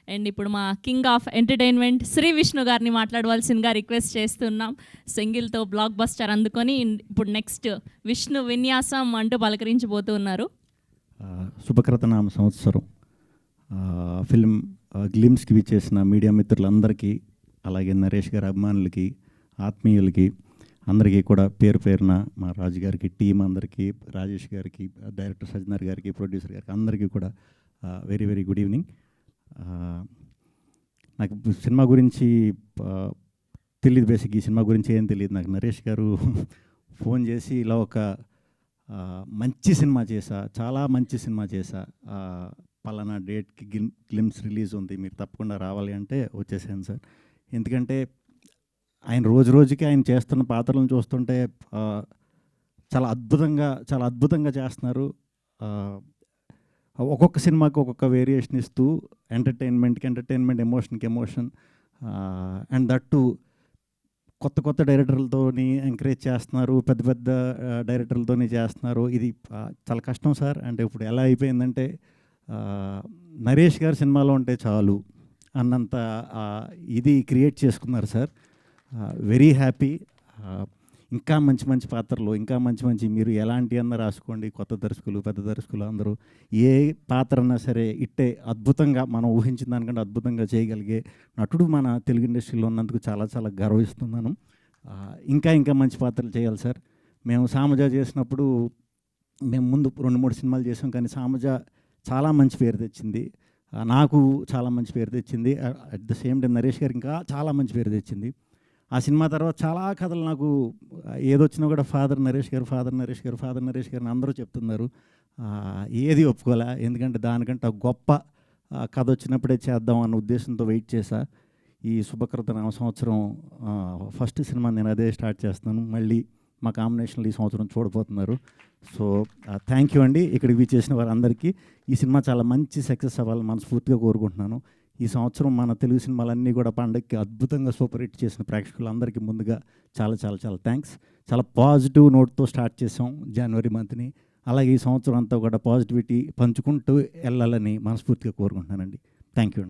And ఇప్పుడు మా king of entertainment Shri Vishnu గారిని మాట్లాడవలసిందిగా రిక్వెస్ట్ చేస్తున్నాం. సింగిల్తో బ్లాక్ బస్టర్ అందుకొని ఇప్పుడు నెక్స్ట్ విష్ణు విన్యాసం అంటూ పలకరించబోతున్నారు. శుభకృతనామ సంవత్సరం ఫిల్మ్ గ్లిమ్స్కి విచ్చేసిన మీడియా మిత్రులందరికీ, అలాగే నరేష్ గారి అభిమానులకి, ఆత్మీయులకి అందరికీ కూడా పేరు పేరున మా రాజు గారికి, టీం అందరికీ, రాజేష్ గారికి, డైరెక్టర్ సజ్జనర్ గారికి, ప్రొడ్యూసర్ గారికి అందరికీ కూడా వెరీ వెరీ గుడ్ ఈవినింగ్. నాకు సినిమా గురించి తెలియదు, బేసిక్ ఈ సినిమా గురించి ఏం తెలియదు. నాకు నరేష్ గారు ఫోన్ చేసి ఇలా ఒక మంచి సినిమా చేశా, చాలా మంచి సినిమా చేశా, పలానా డేట్కి గ్లిమ్స్ రిలీజ్ ఉంది, మీరు తప్పకుండా రావాలి అంటే వచ్చేసాను సార్. ఎందుకంటే ఆయన రోజు రోజుకి ఆయన చేస్తున్న పాత్రలను చూస్తుంటే చాలా అద్భుతంగా చేస్తున్నారు. ఒక్కొక్క సినిమాకి ఒక్కొక్క వేరియేషన్ ఇస్తూ ఎంటర్టైన్మెంట్కి ఎంటర్టైన్మెంట్, ఎమోషన్కి ఎమోషన్, అండ్ దట్ టు కొత్త డైరెక్టర్లతోని ఎంకరేజ్ చేస్తున్నారు, పెద్ద డైరెక్టర్లతోని చేస్తున్నారు. ఇది చాలా కష్టం సార్. అంటే ఇప్పుడు ఎలా అయిపోయిందంటే నరేష్ గారి సినిమాలో ఉంటే చాలు అన్నంత ఇది క్రియేట్ చేసుకున్నారు సార్. Very happy. ఇంకా మంచి పాత్రలు, ఇంకా మంచి మీరు ఎలాంటి అన్న రాసుకోండి, కొత్త దర్శకులు, పెద్ద దర్శకులు అందరూ ఏ పాత్ర అన్నా సరే ఇట్టే అద్భుతంగా, మనం ఊహించిన దానికంటే అద్భుతంగా చేయగలిగే నటుడు మన తెలుగు ఇండస్ట్రీలో ఉన్నందుకు చాలా గర్విస్తున్నాను. ఇంకా మంచి పాత్రలు చేయాలి సార్. మేము సామజ చేసినప్పుడు మేము ముందు 2-3 సినిమాలు చేసాం, కానీ సామజ చాలా మంచి పేరు తెచ్చింది, నాకు చాలా మంచి పేరు తెచ్చింది. At the same time Naresh గారికి ఇంకా చాలా మంచి పేరు తెచ్చింది. ఆ సినిమా తర్వాత చాలా కథలు నాకు ఏదొచ్చినా కూడా ఫాదర్ నరేష్ గారు అందరూ చెప్తున్నారు. ఏది ఒప్పుకోలే, ఎందుకంటే దానికంటే గొప్ప కథ వచ్చినప్పుడే చేద్దాం అన్న ఉద్దేశంతో వెయిట్ చేశా. ఈ శుభకృత నామ సంవత్సరం ఫస్ట్ సినిమా నేను అదే స్టార్ట్ చేస్తున్నాను. మళ్ళీ మా కాంబినేషన్లో ఈ సంవత్సరం చూడబోతున్నారు. సో థ్యాంక్ యూ అండి. ఇక్కడికి విచ్చేసిన వారందరికీ. ఈ సినిమా చాలా మంచి సక్సెస్ అవ్వాలని మనస్ఫూర్తిగా కోరుకుంటున్నాను. ఈ సంవత్సరం మన తెలుగు సినిమాలన్నీ కూడా పండగకి అద్భుతంగా సూపర్ హిట్ చేసిన ప్రేక్షకులందరికీ ముందుగా చాలా థ్యాంక్స్. చాలా పాజిటివ్ నోట్తో స్టార్ట్ చేసాం జనవరి మంత్ని. అలాగే ఈ సంవత్సరం అంతా కూడా పాజిటివిటీ పంచుకుంటూ వెళ్ళాలని మనస్ఫూర్తిగా కోరుకుంటున్నానండి. Thank you.